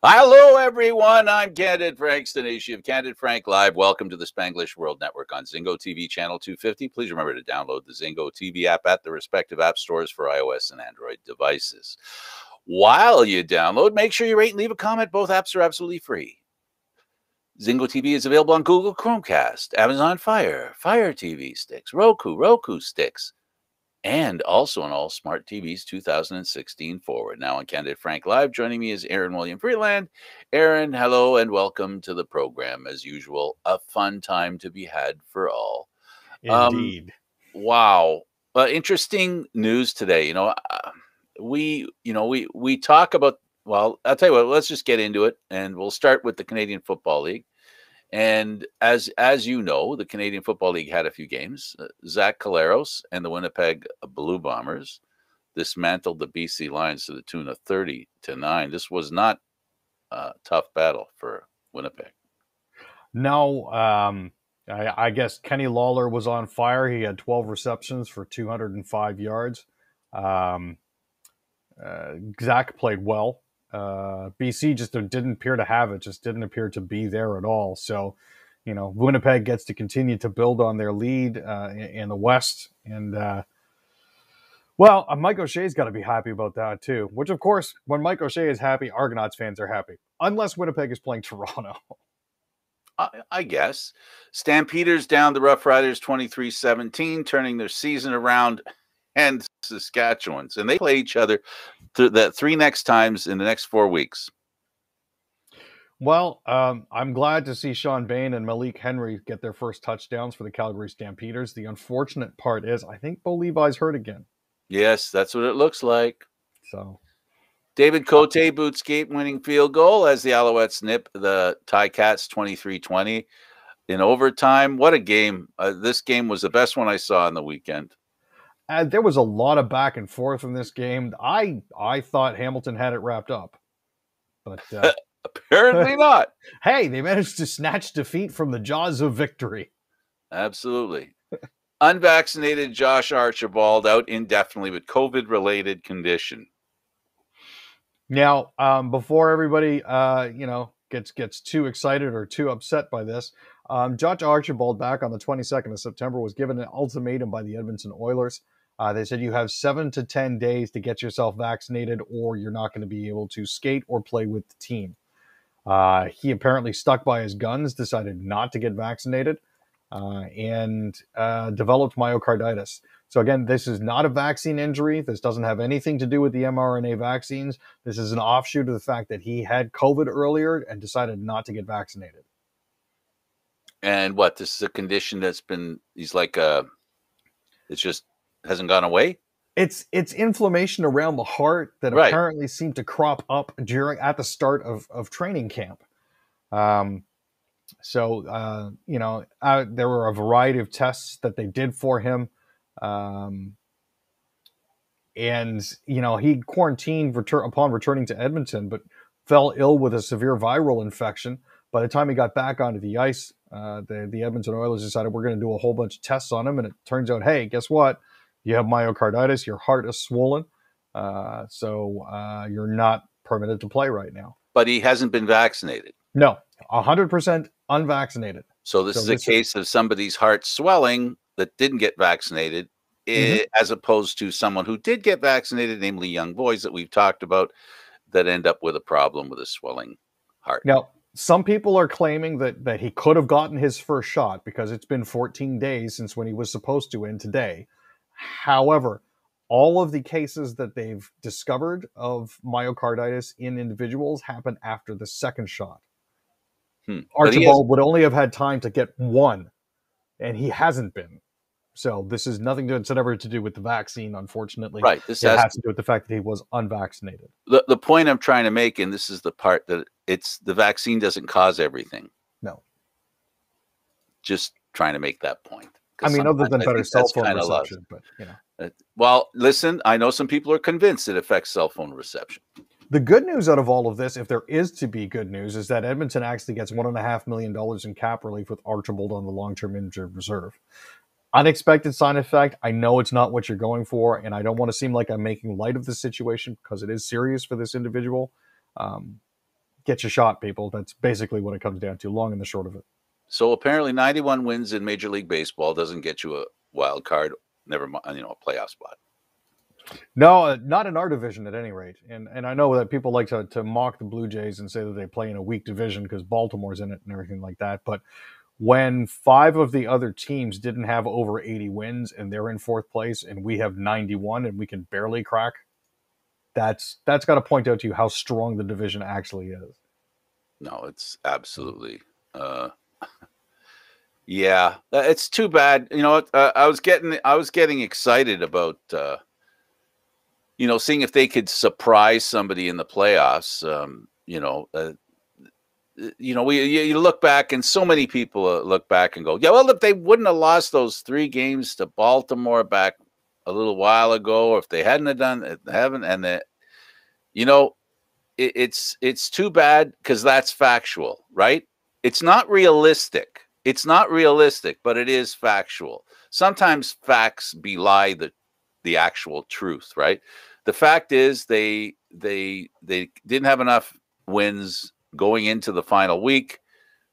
Hello, everyone. I'm Candid Frank Stanisci of Candid Frank Live. Welcome to the Spanglish World Network on Zingo TV channel 250. Please remember to download the Zingo TV app at the respective app stores for iOS and Android devices. While you download, make sure you rate and leave a comment. Both apps are absolutely free. Zingo TV is available on Google Chromecast, Amazon Fire, Fire TV sticks, Roku sticks, and also on all smart TVs 2016 forward. Now on Candid Frank Live, joining me is Aaron William Freeland. Aaron, hello and welcome to the program. As usual, a fun time to be had for all. Indeed. Wow. Interesting news today. We talk about, well, I'll tell you what, let's just get into it, and we'll start with the Canadian Football League. And as you know, the Canadian Football League had a few games. Zach Collaros and the Winnipeg Blue Bombers dismantled the BC Lions to the tune of 30-9. This was not a tough battle for Winnipeg. No, I guess Kenny Lawler was on fire. He had 12 receptions for 205 yards. Zach played well. BC just didn't appear to have it, just didn't appear to be there at all. So, Winnipeg gets to continue to build on their lead in the West. And, Mike O'Shea's got to be happy about that too, which of course, when Mike O'Shea is happy, Argonauts fans are happy, unless Winnipeg is playing Toronto. I guess. Stampeders down the Rough Riders 23-17, turning their season around, and Saskatchewan's. And they play each other the three next times in the next 4 weeks. Well, I'm glad to see Sean Bain and Malik Henry get their first touchdowns for the Calgary Stampeders. The unfortunate part is I think Bo Levi's hurt again. Yes, that's what it looks like. So David Cote boots game-winning field goal as the Alouettes nip the Ticats 23-20 in overtime. What a game. This game was the best one I saw on the weekend. There was a lot of back and forth in this game. I thought Hamilton had it wrapped up, but apparently not. Hey, they managed to snatch defeat from the jaws of victory. Absolutely. Unvaccinated Josh Archibald out indefinitely with COVID-related condition. Now, before everybody, gets too excited or too upset by this, Josh Archibald back on the 22nd of September was given an ultimatum by the Edmonton Oilers. They said you have 7 to 10 days to get yourself vaccinated or you're not going to be able to skate or play with the team. He apparently stuck by his guns, decided not to get vaccinated, and developed myocarditis. So again, this is not a vaccine injury. This doesn't have anything to do with the mRNA vaccines. This is an offshoot of the fact that he had COVID earlier and decided not to get vaccinated. And what? This is a condition that's been, he's like, it's just hasn't gone away? It's inflammation around the heart that apparently seemed to crop up at the start of training camp. There were a variety of tests that they did for him. He quarantined upon returning to Edmonton, but fell ill with a severe viral infection. By the time he got back onto the ice, the Edmonton Oilers decided we're going to do a whole bunch of tests on him. And it turns out, hey, guess what? You have myocarditis. Your heart is swollen. So you're not permitted to play right now. But he hasn't been vaccinated. No, 100% unvaccinated. So this is a case of somebody's heart swelling that didn't get vaccinated, as opposed to someone who did get vaccinated, namely young boys that we've talked about, that end up with a problem with a swelling heart. Now, some people are claiming that he could have gotten his first shot because it's been 14 days since when he was supposed to end today. However, all of the cases that they've discovered of myocarditis in individuals happen after the second shot. Archibald would only have had time to get one, and he hasn't been. So this is nothing whatever to do with the vaccine, unfortunately. Right. This has to do with the fact that he was unvaccinated. The point I'm trying to make, and this is the part that the vaccine doesn't cause everything. No. Just trying to make that point. I mean, other than better cell phone reception, but Well, listen, I know some people are convinced it affects cell phone reception. The good news out of all of this, if there is to be good news, is that Edmonton actually gets $1.5 million in cap relief with Archibald on the long-term injured reserve. Unexpected side effect. I know it's not what you're going for, and I don't want to seem like I'm making light of the situation because it is serious for this individual. get your shot, people. That's basically what it comes down to, long and the short of it. So apparently 91 wins in Major League Baseball doesn't get you a wild card, never mind, a playoff spot. No, not in our division at any rate. And I know that people like to mock the Blue Jays and say that they play in a weak division because Baltimore's in it and everything like that. But when 5 of the other teams didn't have over 80 wins and they're in 4th place and we have 91 and we can barely crack, that's got to point out to you how strong the division actually is. No, it's absolutely yeah, it's too bad. I was getting excited about seeing if they could surprise somebody in the playoffs. You look back, and so many people look back and go, yeah, well, if they wouldn't have lost those 3 games to Baltimore back a little while ago, or if they hadn't have done it, it's too bad because that's factual, right? It's not realistic. It's not realistic, but it is factual. Sometimes facts belie the actual truth, right? The fact is they didn't have enough wins going into the final week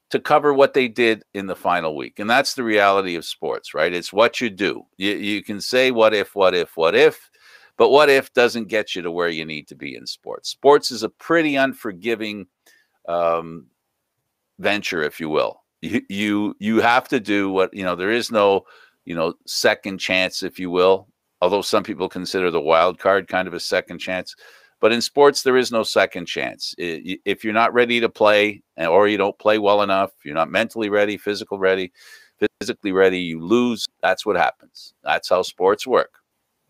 to cover what they did in the final week. And that's the reality of sports, right? It's what you do. You can say what if, but what if doesn't get you to where you need to be in sports. Sports is a pretty unforgiving venture, if you will. You have to do what, there is no, second chance, if you will. Although some people consider the wild card kind of a second chance. But in sports, there is no second chance. If you're not ready to play, or you don't play well enough, you're not mentally ready, physically ready, you lose. That's what happens. That's how sports work.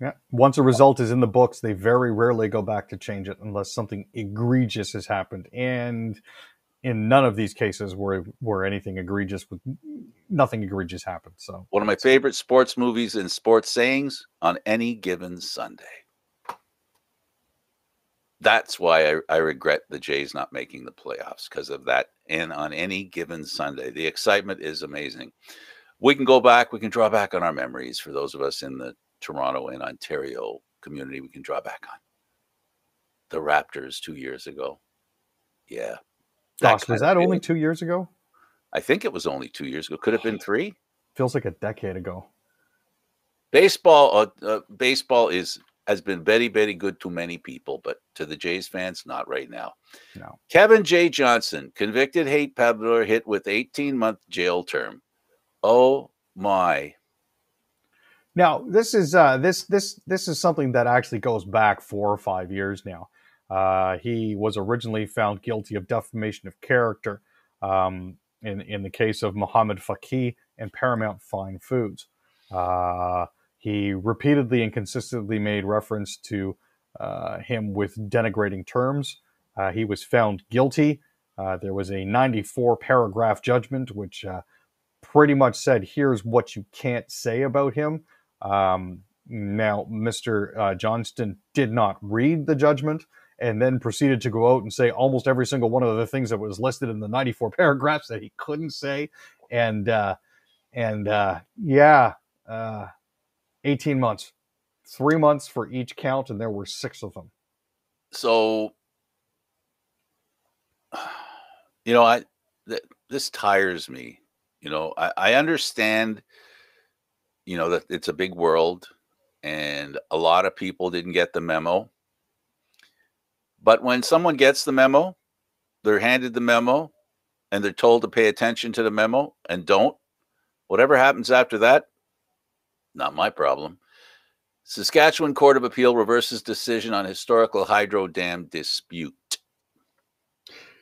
Yeah. Once a result is in the books, they very rarely go back to change it unless something egregious has happened. And in none of these cases where anything egregious, nothing egregious happened. So one of my favorite sports movies and sports sayings: on any given Sunday. That's why I regret the Jays not making the playoffs, because of that. And on any given Sunday, the excitement is amazing. We can go back. We can draw back on our memories. For those of us in the Toronto and Ontario community, we can draw back on the Raptors 2 years ago. Yeah. Gosh, was that only 2 years ago? I think it was only 2 years ago. Could have been 3. Feels like a decade ago. Baseball has been very, very good to many people, but to the Jays fans, not right now. No. Kevin J. Johnson, convicted hate peddler, hit with 18-month jail term. Oh my! Now this is something that actually goes back 4 or 5 years now. He was originally found guilty of defamation of character in the case of Muhammad Faqih and Paramount Fine Foods. He repeatedly and consistently made reference to him with denigrating terms. He was found guilty. There was a 94-paragraph judgment, which pretty much said, here's what you can't say about him. Now, Mr. Johnston did not read the judgment and then proceeded to go out and say almost every single one of the things that was listed in the 94 paragraphs that he couldn't say. And 18 months, 3 months for each count, and there were 6 of them. So, this tires me. I understand, that it's a big world and a lot of people didn't get the memo. But when someone gets the memo, they're handed the memo and they're told to pay attention to the memo and don't. Whatever happens after that, not my problem. Saskatchewan Court of Appeal reverses decision on historical hydro dam dispute.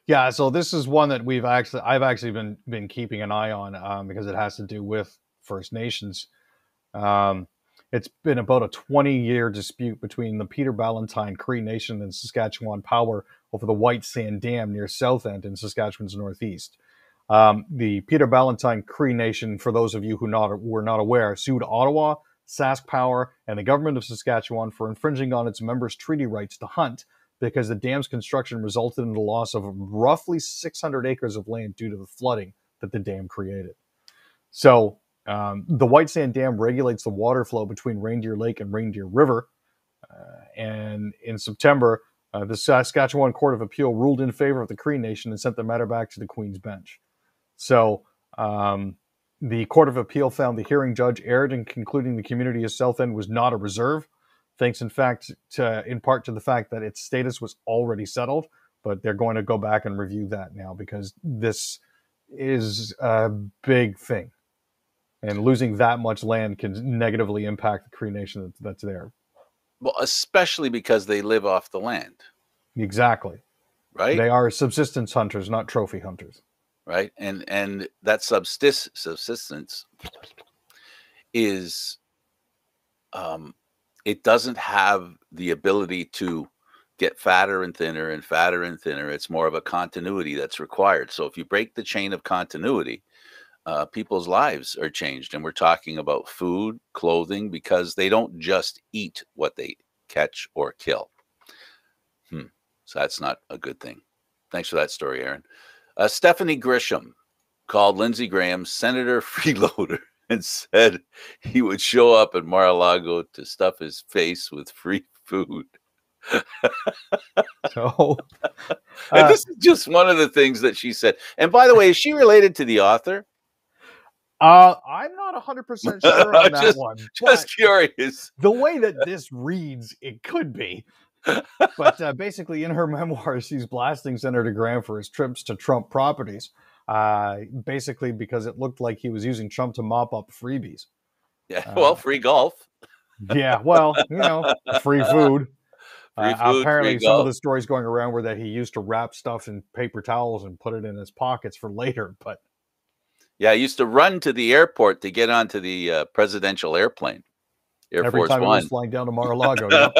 Yeah, so this is one that I've actually been keeping an eye on because it has to do with First Nations. It's been about a 20-year dispute between the Peter Ballantyne Cree Nation and Saskatchewan Power over the White Sand Dam near South End in Saskatchewan's northeast. The Peter Ballantyne Cree Nation, for those of you who were not aware, sued Ottawa, Sask Power, and the government of Saskatchewan for infringing on its members' treaty rights to hunt because the dam's construction resulted in the loss of roughly 600 acres of land due to the flooding that the dam created. So the White Sand Dam regulates the water flow between Reindeer Lake and Reindeer River. And in September, The Saskatchewan Court of Appeal ruled in favor of the Cree Nation and sent the matter back to the Queen's Bench. So the Court of Appeal found the hearing judge erred in concluding the community of South End was not a reserve, thanks in fact in part to the fact that its status was already settled. But they're going to go back and review that now because this is a big thing. And losing that much land can negatively impact the Cree Nation that's there. Well, especially because they live off the land. Exactly. Right? They are subsistence hunters, not trophy hunters. Right? And that subsistence is, it doesn't have the ability to get fatter and thinner and fatter and thinner. It's more of a continuity that's required. So if you break the chain of continuity, people's lives are changed. And we're talking about food, clothing, because they don't just eat what they catch or kill. So that's not a good thing. Thanks for that story, Aaron. Stephanie Grisham called Lindsey Graham Senator Freeloader and said he would show up at Mar-a-Lago to stuff his face with free food. So, and this is just one of the things that she said. And by the way, is she related to the author? I'm not 100% sure on that one. Just curious. The way that this reads, it could be. But basically, in her memoirs, she's blasting Senator Graham for his trips to Trump properties. Basically, because it looked like he was using Trump to mop up freebies. Yeah, well, free golf. Yeah, well, free food. Apparently, free some golf. of the stories going around were that he used to wrap stuff in paper towels and put it in his pockets for later. But yeah, I used to run to the airport to get onto the presidential airplane. Air Force time One. he was flying down to Mar-a-Lago. Yep.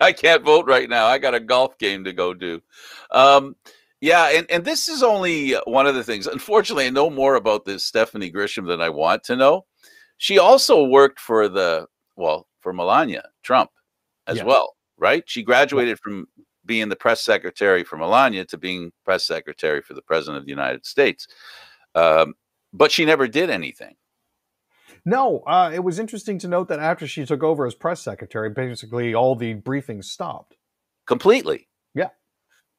I can't vote right now. I got a golf game to go do. Yeah, and this is only one of the things. Unfortunately, I know more about this Stephanie Grisham than I want to know. She also worked for for Melania Trump as well, right? She graduated from being the press secretary for Melania to being press secretary for the president of the United States. But she never did anything. No, it was interesting to note that after she took over as press secretary, basically all the briefings stopped. Completely. Yeah.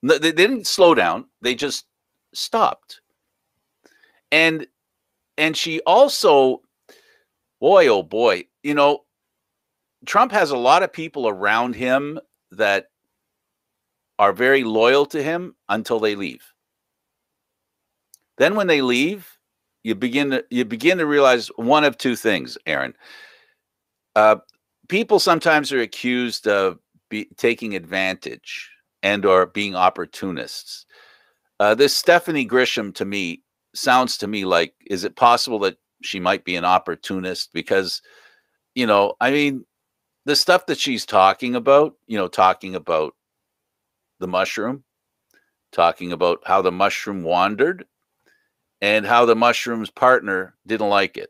They didn't slow down. They just stopped. And she also, boy, oh boy, Trump has a lot of people around him that are very loyal to him until they leave. Then when they leave, you begin to realize one of two things, Aaron. People sometimes are accused of taking advantage and or being opportunists. This Stephanie Grisham to me sounds to me like, is it possible that she might be an opportunist? Because, I mean, the stuff that she's talking about the mushroom, talking about how the mushroom wandered and how the mushroom's partner didn't like it.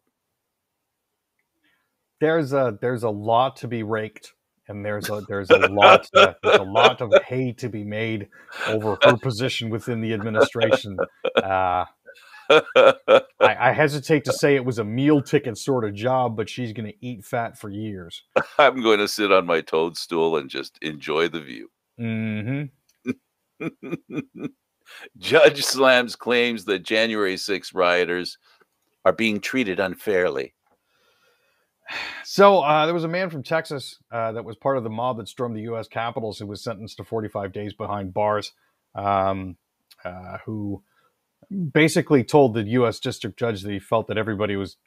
There's a lot to be raked. And there's a lot of hay to be made over her position within the administration. I hesitate to say it was a meal ticket sort of job, but she's going to eat fat for years. I'm going to sit on my toadstool and just enjoy the view. Mm-hmm. Judge slams claims that January 6 rioters are being treated unfairly. So there was a man from Texas that was part of the mob that stormed the U.S. Capitol who was sentenced to 45 days behind bars, who basically told the U.S. district judge that he felt that everybody was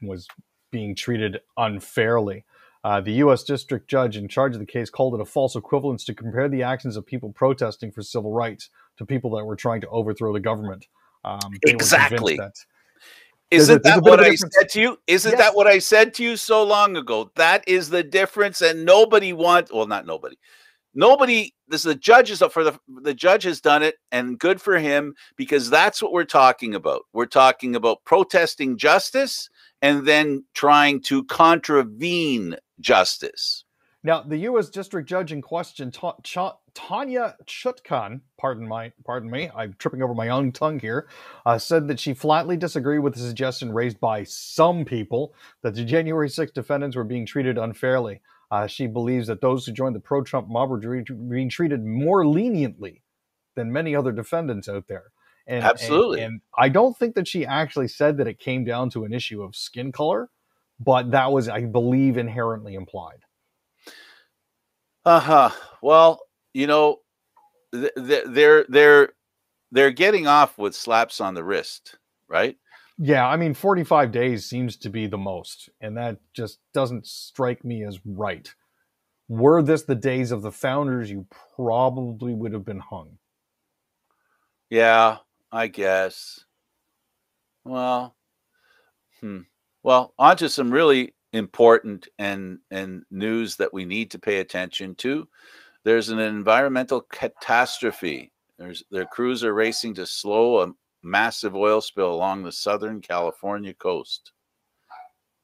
being treated unfairly. The U.S. district judge in charge of the case called it a false equivalence to compare the actions of people protesting for civil rights to people that were trying to overthrow the government. Exactly. Isn't that what I said to you? Isn't that what I said to you so long ago? That is the difference, and nobody wants. Well, not nobody. Nobody. This is the judges for the judge has done it, and good for him, because that's what we're talking about. We're talking about protesting justice and then trying to contravene justice. Now, the U.S. district judge in question, Tanya Chutkan, pardon me, I'm tripping over my own tongue here, said that she flatly disagreed with the suggestion raised by some people that the January 6th defendants were being treated unfairly. She believes that those who joined the pro-Trump mob were being treated more leniently than many other defendants out there. Absolutely. And I don't think that she actually said that it came down to an issue of skin color, but that was, I believe, inherently implied. Well, you know, they're getting off with slaps on the wrist, right? Yeah, I mean, 45 days seems to be the most, and that just doesn't strike me as right. Were this the days of the founders, you probably would have been hung. Yeah, I guess. Well, well, on to some really important and news that we need to pay attention to. There's an environmental catastrophe. Their crews are racing to slow a massive oil spill along the Southern California coast.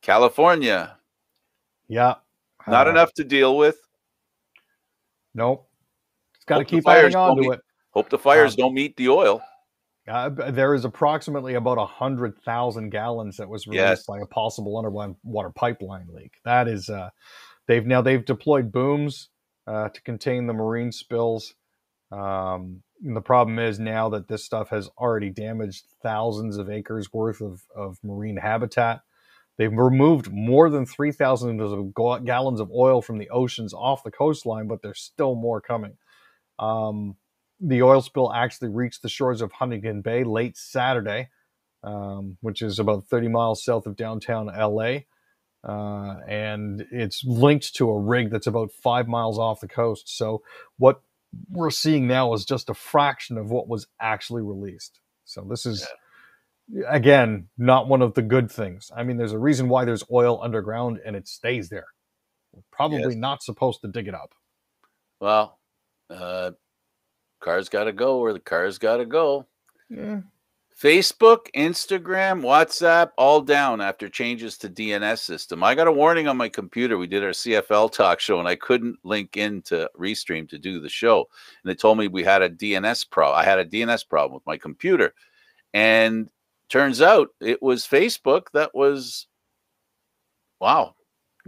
California. Yeah. Not enough to deal with. Nope. It's got to keep adding on to it. Hope the fires don't meet the oil. There is approximately about 100,000 gallons that was released by a possible underwater pipeline leak. That is, they've deployed booms to contain the marine spills. The problem is now that this stuff has already damaged thousands of acres worth of marine habitat. They've removed more than 3,000 gallons of oil from the oceans off the coastline, but there's still more coming. The oil spill actually reached the shores of Huntington Bay late Saturday, which is about 30 miles south of downtown LA. And it's linked to a rig that's about 5 miles off the coast. So what we're seeing now is just a fraction of what was actually released. So this is, again, not one of the good things. I mean, there's a reason why there's oil underground and it stays there. We're probably not supposed to dig it up. Well, cars got to go where the cars got to go. Yeah. Facebook, Instagram, WhatsApp, all down after changes to DNS system. I got a warning on my computer. We did our CFL talk show, and I couldn't link into Restream to do the show. And they told me we had a DNS problem. I had a DNS problem with my computer. And turns out it was Facebook that was,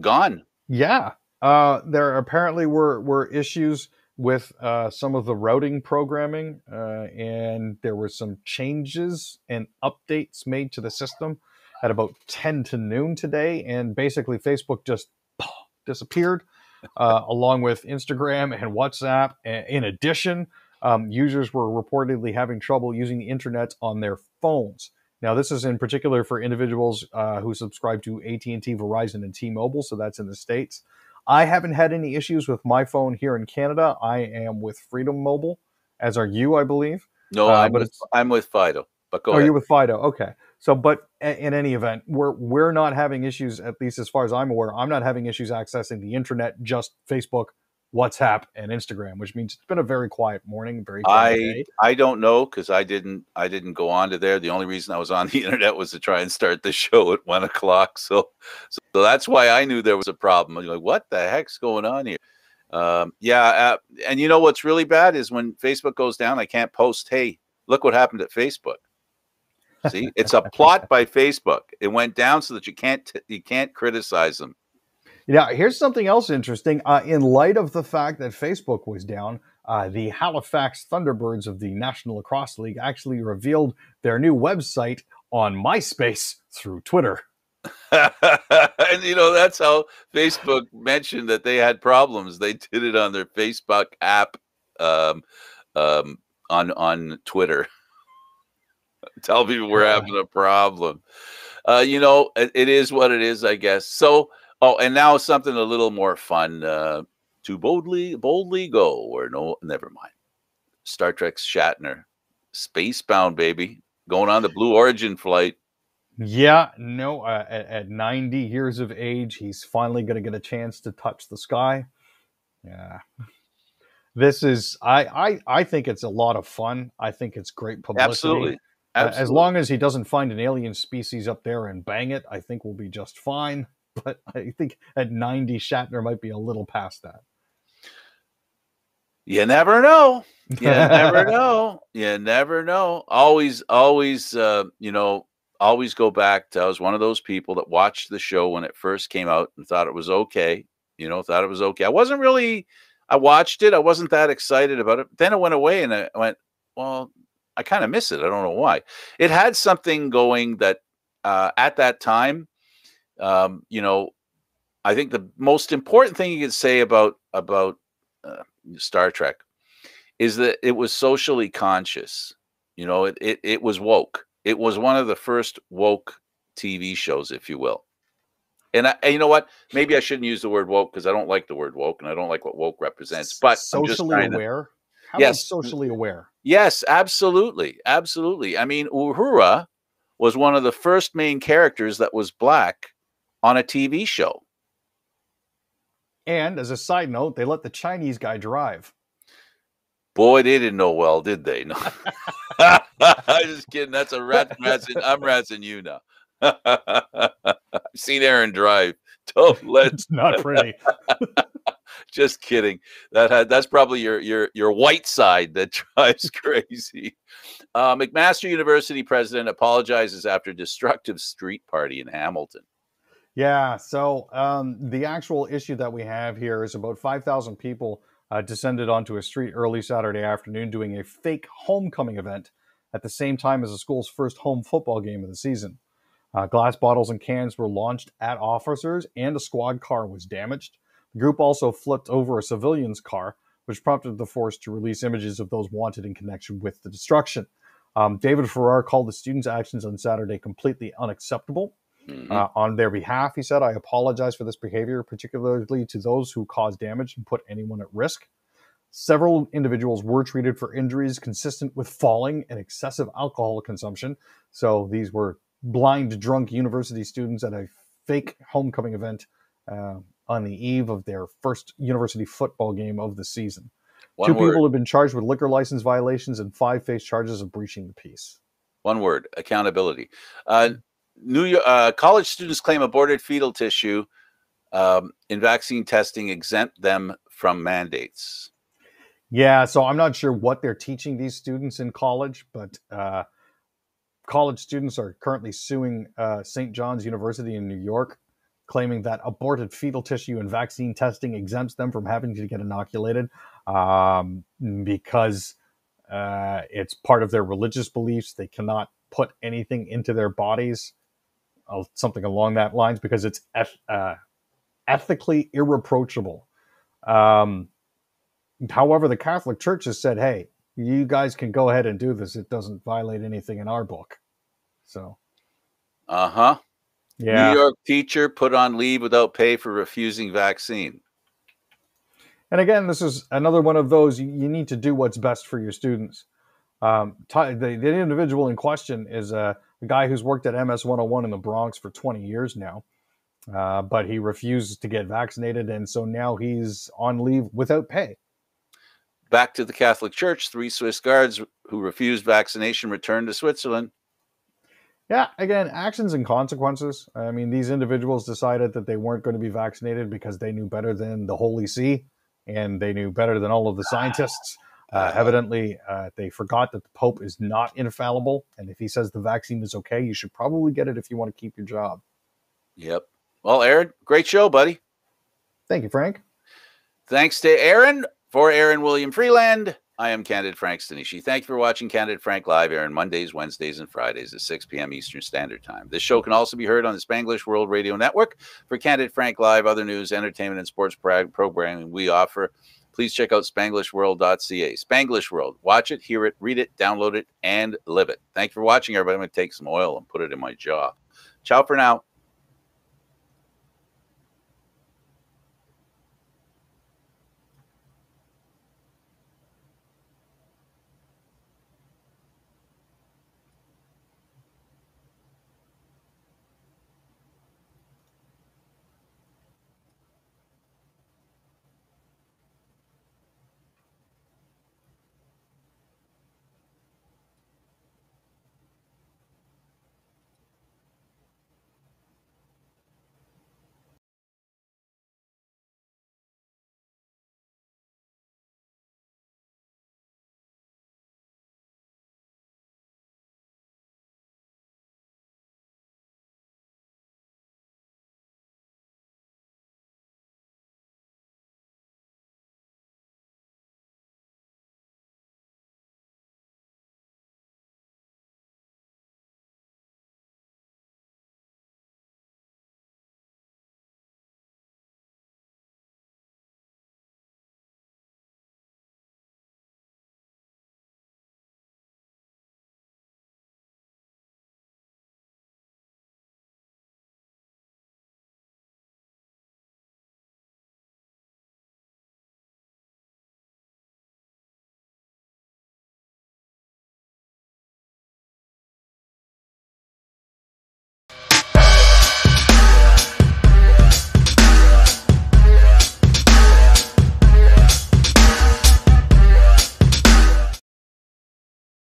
gone. Yeah. There apparently were issues with some of the routing programming, and there were some changes and updates made to the system at about 10 to noon today, and basically Facebook just disappeared, along with Instagram and WhatsApp. In addition, users were reportedly having trouble using the internet on their phones. Now, this is in particular for individuals who subscribe to AT&T, Verizon, and T-Mobile, so that's in the States. I haven't had any issues with my phone here in Canada. I am with Freedom Mobile, as are you, I believe. No, I'm with Fido. But go ahead. You're with Fido. Okay. So, but in any event, we're not having issues, at least as far as I'm aware. I'm not having issues accessing the internet, just Facebook, WhatsApp, and Instagram, which means it's been a very quiet morning, very quiet day. I don't know, because I didn't go on to there. The only reason I was on the internet was to try and start the show at 1 o'clock. So that's why I knew there was a problem. I'm like, what the heck's going on here? And you know what's really bad is when Facebook goes down, I can't post, hey, look what happened at Facebook. See, it's a plot by Facebook. It went down so that you can't criticize them. Yeah, here's something else interesting. In light of the fact that Facebook was down, the Halifax Thunderbirds of the National Lacrosse League actually revealed their new website on MySpace through Twitter. And that's how Facebook mentioned that they had problems. They did it on their Facebook app, on Twitter. Tell people we're having a problem. It is what it is, I guess. So, and now something a little more fun. To boldly go, or no, never mind. Star Trek's Shatner, spacebound, baby, going on the Blue Origin flight. Yeah, no, at 90 years of age, he's finally going to get a chance to touch the sky. Yeah. This is, I think it's a lot of fun. I think it's great publicity. Absolutely. As long as he doesn't find an alien species up there and bang it, I think we'll be just fine. But I think at 90, Shatner might be a little past that. You never know. You never know. You never know. Always go back to, I was one of those people that watched the show when it first came out and thought it was okay. You know, thought it was okay. I wasn't really. I watched it. I wasn't that excited about it. Then it went away, and I went, well, I kind of miss it. I don't know why. It had something going that at that time, you know, I think the most important thing you could say about Star Trek is that it was socially conscious. You know, it was woke. It was one of the first woke TV shows, if you will. And you know what? Maybe I shouldn't use the word woke because I don't like the word woke and I don't like what woke represents. But I'm just Socially trying to. aware. How about Yes, socially aware? yes, absolutely, absolutely. I mean, Uhura was one of the first main characters that was black on a TV show. And as a side note, they let the Chinese guy drive. Boy, they didn't know well, did they? No. I'm just kidding. That's a rat. I'm razzing you now. I've seen Aaron drive. Don't let. It's not pretty. Just kidding. That's probably your white side that drives crazy. McMaster University president apologizes after destructive street party in Hamilton. Yeah. So the actual issue that we have here is about 5,000 people descended onto a street early Saturday afternoon doing a fake homecoming event at the same time as the school's first home football game of the season. Glass bottles and cans were launched at officers, and a squad car was damaged. The group also flipped over a civilian's car, which prompted the force to release images of those wanted in connection with the destruction. David Farrar called the students' actions on Saturday completely unacceptable. On their behalf, he said, "I apologize for this behavior, particularly to those who caused damage and put anyone at risk." Several individuals were treated for injuries consistent with falling and excessive alcohol consumption. So these were blind drunk university students at a fake homecoming event on the eve of their first university football game of the season. Two people have been charged with liquor license violations and 5 face charges of breaching the peace. One word: accountability. New York, college students claim aborted fetal tissue in vaccine testing exempt them from mandates. Yeah, so I'm not sure what they're teaching these students in college, but college students are currently suing St. John's University in New York, claiming that aborted fetal tissue and vaccine testing exempts them from having to get inoculated because it's part of their religious beliefs. They cannot put anything into their bodies, something along that lines, because it's ethically irreproachable. However, the Catholic Church has said, hey, you guys can go ahead and do this. It doesn't violate anything in our book. So. Yeah. New York teacher put on leave without pay for refusing vaccine. And again, this is another one of those, you need to do what's best for your students. The individual in question is a guy who's worked at MS 101 in the Bronx for 20 years now, but he refuses to get vaccinated, and so now he's on leave without pay. Back to the Catholic Church, 3 Swiss guards who refused vaccination returned to Switzerland. Yeah, again, actions and consequences. I mean, these individuals decided that they weren't going to be vaccinated because they knew better than the Holy See, and they knew better than all of the scientists. Evidently, they forgot that the Pope is not infallible, and if he says the vaccine is okay, you should probably get it if you want to keep your job. Yep. Well, Aaron, great show, buddy. Thank you, Frank. Thanks to Aaron. For Aaron William Freeland, I am Candid Frank Stanisci. Thank you for watching Candid Frank Live, Aaron, Mondays, Wednesdays, and Fridays at 6 p.m. Eastern Standard Time. This show can also be heard on the Spanglish World Radio Network. For Candid Frank Live, other news, entertainment, and sports programming we offer, please check out SpanglishWorld.ca. Spanglish World. Watch it, hear it, read it, download it, and live it. Thank you for watching, everybody. I'm going to take some oil and put it in my jaw. Ciao for now.